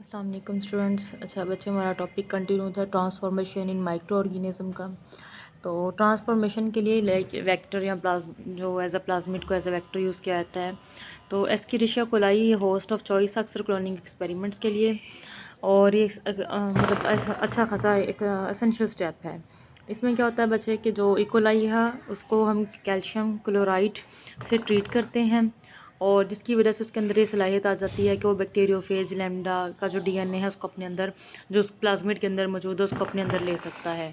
अस्सलाम वालेकुम स्टूडेंट्स। अच्छा बच्चे, हमारा टॉपिक कंटिन्यू था ट्रांसफॉर्मेशन इन माइक्रो ऑर्गेनिज्म का। तो ट्रांसफॉर्मेशन के लिए लाइक वेक्टर या जो एज अ प्लाज्मिड को एज अ वेक्टर यूज़ किया जाता है। तो एस्केरिशिया कोलाई होस्ट ऑफ चॉइस अक्सर क्लोनिंग एक्सपेरिमेंट्स के लिए, और ये मतलब अच्छा खासा एक एसेंशियल स्टेप है। इसमें क्या होता है बच्चे कि जो इकोलाई है उसको हम कैल्शियम क्लोराइड से ट्रीट करते हैं, और जिसकी वजह से उसके अंदर ये सलाहियत आ जाती है कि वो बैक्टीरियोफेज लैम्डा का जो डीएनए है उसको अपने अंदर, जो उस प्लाज्मिड के अंदर मौजूद है, उसको अपने अंदर ले सकता है।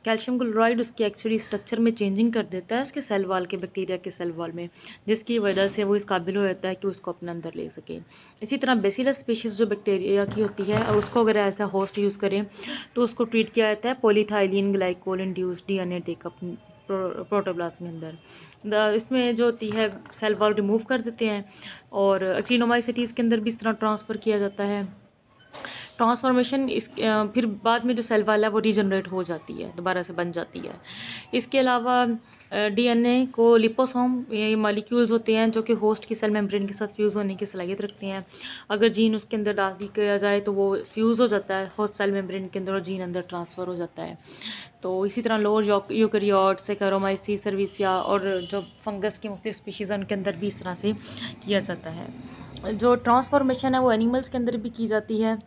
कैल्शियम क्लोराइड उसकी एक्चुअली स्ट्रक्चर में चेंजिंग कर देता है उसके सेल वॉल के, बैक्टीरिया के सेल वॉल में, जिसकी वजह से वो इस काबिल हो जाता है कि उसको अपने अंदर ले सके। इसी तरह बेसिलस स्पीशीज़ जो बैक्टीरिया की होती है, और उसको अगर ऐसा होस्ट यूज़ करें तो उसको ट्रीट किया जाता है polyethylene glycol induced DNA take up protoplasm के अंदर। इसमें जो होती है सेल वॉल रिमूव कर देते हैं, और एक्टिनोमाइसिटीज़ के अंदर भी इस तरह ट्रांसफ़र किया जाता है। ट्रांसफॉर्मेशन फिर बाद में जो सेल वॉल है वो रीजनरेट हो जाती है, दोबारा से बन जाती है। इसके अलावा डीएनए को लिपोसोम, ये मॉलिक्यूल्स होते हैं जो कि होस्ट की सेल मेम्ब्रेन के साथ फ्यूज़ होने की सलाहियत रखते हैं। अगर जीन उसके अंदर दाखिल किया जाए तो वो फ्यूज़ हो जाता है होस्ट सेल मेम्ब्रेन के अंदर, और जीन अंदर ट्रांसफ़र हो जाता है। तो इसी तरह लोअर यूकैरियोट्स, सैकरोमाइसीस सर्विसिया और जो फंगस की मुख्तलिफ स्पीशीज़ हैं उनके अंदर भी इस तरह से किया जाता है। जो ट्रांसफॉर्मेशन है वो एनिमल्स के अंदर भी की जाती है।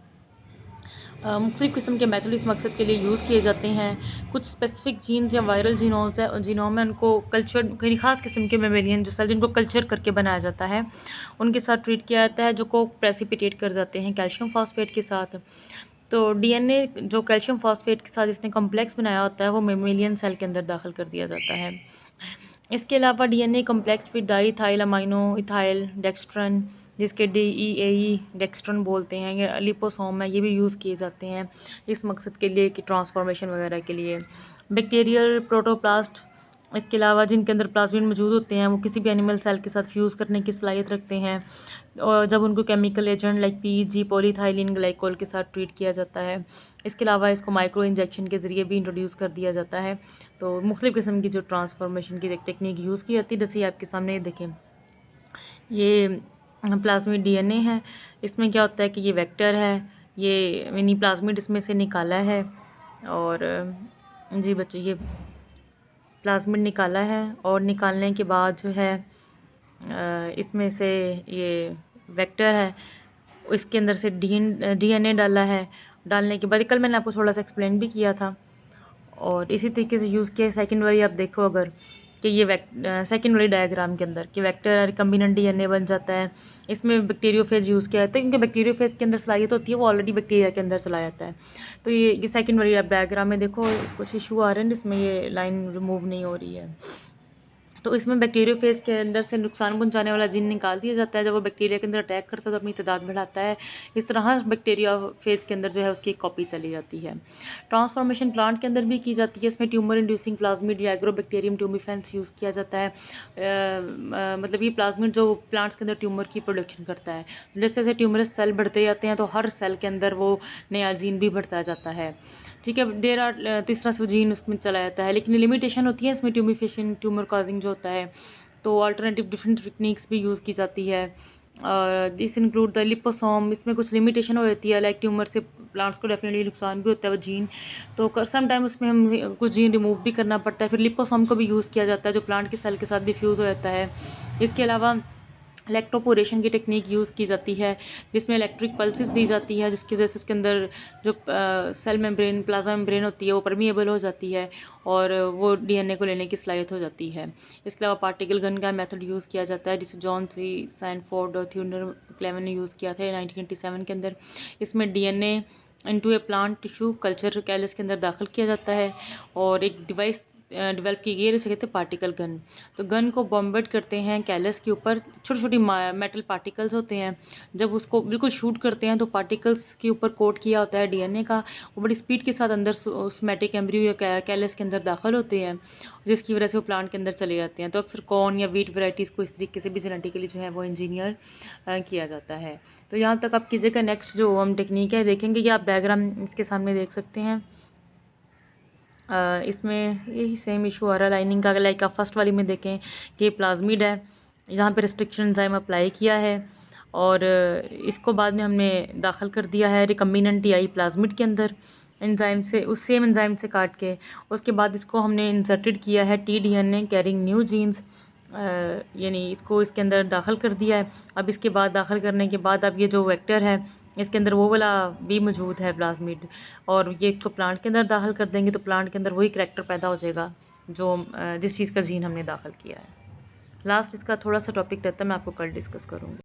मुख्तलिफ़ किस्म के मेथड इस मकसद के लिए यूज़ किए जाते हैं। कुछ स्पेसिफिक जीन्स या वायरल जीनोम है, उनको कल्चर कई ख़ास किस्म के मेमेलियन जो सेल जिनको कल्चर करके बनाया जाता है उनके साथ ट्रीट किया जाता है, जो को प्रेसिपिटेट कर जाते हैं कैल्शियम फॉस्फेट के साथ। तो डीएनए जो कैल्शियम फॉस्फेट के साथ इसने कम्प्लेक्स बनाया होता है वो मेमेलियन सेल के अंदर दाखिल कर दिया जाता है। इसके अलावा DNA complex with diethyl amino ethyl dextran, जिसके DEAE डेक्स्ट्रन बोलते हैं, ये लिपोसोम है, ये भी यूज़ किए जाते हैं इस मकसद के लिए कि ट्रांसफॉर्मेशन वगैरह के लिए। बैक्टीरियल प्रोटोप्लास्ट, इसके अलावा जिनके अंदर प्लाज्मिड मौजूद होते हैं वो किसी भी एनिमल सेल के साथ फ्यूज़ करने की सलाहियत रखते हैं, और जब उनको chemical agent like PEG polyethylene glycol के साथ ट्रीट किया जाता है। इसके अलावा इसको माइक्रो इंजेक्शन के ज़रिए भी इंट्रोड्यूस कर दिया जाता है। तो मुख्तलिफ़ किस्म की जो ट्रांसफॉर्मेशन की टेक्निक यूज़ की जाती है, जैसे आपके सामने ये देखें, ये प्लाज्मिड डीएनए है। इसमें क्या होता है कि ये वेक्टर है, ये मिनी प्लाज्मिड इसमें से निकाला है, और जी बच्चे ये प्लाज्मिड निकाला है, और निकालने के बाद जो है इसमें से ये वेक्टर है, इसके अंदर से डीएनए डाला है। डालने के बाद कल मैंने आपको थोड़ा सा एक्सप्लेन भी किया था, और इसी तरीके से यूज़ किया सेकंड वाली। आप देखो अगर कि ये सेकंड वाली डायग्राम के अंदर कि वेक्टर रिकम्बिनेंट डीएनए बन जाता है, इसमें बैक्टीरियोफेज यूज़ किया जाता है क्योंकि बैक्टीरियोफेज के अंदर सलाहियत होती है वो ऑलरेडी बैक्टीरिया के अंदर चला जाता है। तो ये सेकंड वाली आप डायग्राम में देखो कुछ इशू आ रहे हैं जिसमें ये लाइन रिमूव नहीं हो रही है। तो इसमें बैक्टीरियोफेज के अंदर से नुकसान पहुंचाने वाला जीन निकाल दिया जाता है। जब वो बैक्टीरिया के अंदर अटैक करता है तो अपनी तादाद बढ़ाता है। इस तरह हर बैक्टीरिया फेज के अंदर जो है उसकी कॉपी चली जाती है। ट्रांसफॉर्मेशन प्लांट के अंदर भी की जाती है। इसमें ट्यूमर इंड्यूसिंग प्लाज्मिड या एग्रोबैक्टीरियम ट्यूमिफेंस यूज़ किया जाता है। मतलब ये प्लाज्मिड जो प्लांट्स के अंदर ट्यूमर की प्रोडक्शन करता है। जैसे जैसे ट्यूमरस सेल बढ़ते जाते हैं तो हर सेल के अंदर वो नया जीन भी बढ़ता जाता है। ठीक है, देर आर इस तरह से जीन उसमें चला जाता है, लेकिन लिमिटेशन होती है इसमें ट्यूमिफिकेशन ट्यूमर कॉजिंग जो होता है। तो अल्टरनेटिव डिफरेंट टेक्निक्स भी यूज़ की जाती है, दिस इंक्लूड द लिपोसोम। इसमें कुछ लिमिटेशन हो जाती है, लाइक ट्यूमर से प्लांट्स को डेफिनेटली नुकसान भी होता है वो जीन, तो सम टाइम उसमें हम कुछ जीन रिमूव भी करना पड़ता है। फिर लिपोसोम को भी यूज़ किया जाता है जो प्लांट के सेल के साथ भी फ्यूज़ हो जाता है। इसके अलावा इलेक्ट्रोपोरेशन की टेक्निक यूज़ की जाती है, जिसमें इलेक्ट्रिक पल्सेस दी जाती है, जिसकी वजह से उसके अंदर जो सेल मेम्ब्रेन प्लाज्मा मेम्ब्रेन होती है वो परमिएबल हो जाती है, और वो डीएनए को लेने की सलाहियत हो जाती है। इसके अलावा पार्टिकल गन का मेथड यूज़ किया जाता है, जिसे जॉन सी सैनफोर्ड और थियोडर क्लेमन ने यूज़ किया था 1987 के अंदर। इसमें डीएनए इनटू ए प्लांट टिश्यू कल्चर कैलस के अंदर दाखिल किया जाता है, और एक डिवाइस डेवलप की गई है जिसे कहते हैं पार्टिकल गन। तो गन को बॉम्बेड करते हैं कैलस के ऊपर, छोटी छोटी मेटल पार्टिकल्स होते हैं। जब उसको बिल्कुल शूट करते हैं तो पार्टिकल्स के ऊपर कोट किया होता है डीएनए का, वो बड़ी स्पीड के साथ अंदर सोमेटिक एम्ब्रियो या कैलस के अंदर दाखिल होते हैं, जिसकी वजह से वो प्लांट के अंदर चले जाते हैं। तो अक्सर कॉर्न या वीट वैराइटीज़ को इस तरीके से भी जेनेटिकली जो है वो इंजीनियर किया जाता है। तो यहाँ तक आप कीजिएगा। नेक्स्ट जो हम टेक्निक है देखेंगे कि आप डायग्राम इसके सामने देख सकते हैं। इसमें यही सेम इशू आ रहा है लाइनिंग का। लाइक आप फर्स्ट वाली में देखें कि प्लाज्मिड है, यहाँ पे रिस्ट्रिक्शन एंजाइम अप्लाई किया है, और इसको बाद में हमने दाखिल कर दिया है रिकम्बिनेंट टीआई प्लाज्मिड के अंदर एंजाइम से, उस सेम एंजाइम से काट के। उसके बाद इसको हमने इंसर्टेड किया है टीडीएनए कैरिंग न्यू जीन्स, यानी इसको इसके अंदर दाखिल कर दिया है। अब इसके बाद दाखिल करने के बाद अब ये जो वेक्टर है इसके अंदर वो वाला भी मौजूद है प्लाज्मिड, और ये इसको प्लांट के अंदर दाखिल कर देंगे तो प्लांट के अंदर वही करैक्टर पैदा हो जाएगा जो जिस चीज़ का जीन हमने दाखिल किया है। लास्ट इसका थोड़ा सा टॉपिक रहता है, मैं आपको कल डिस्कस करूँगी।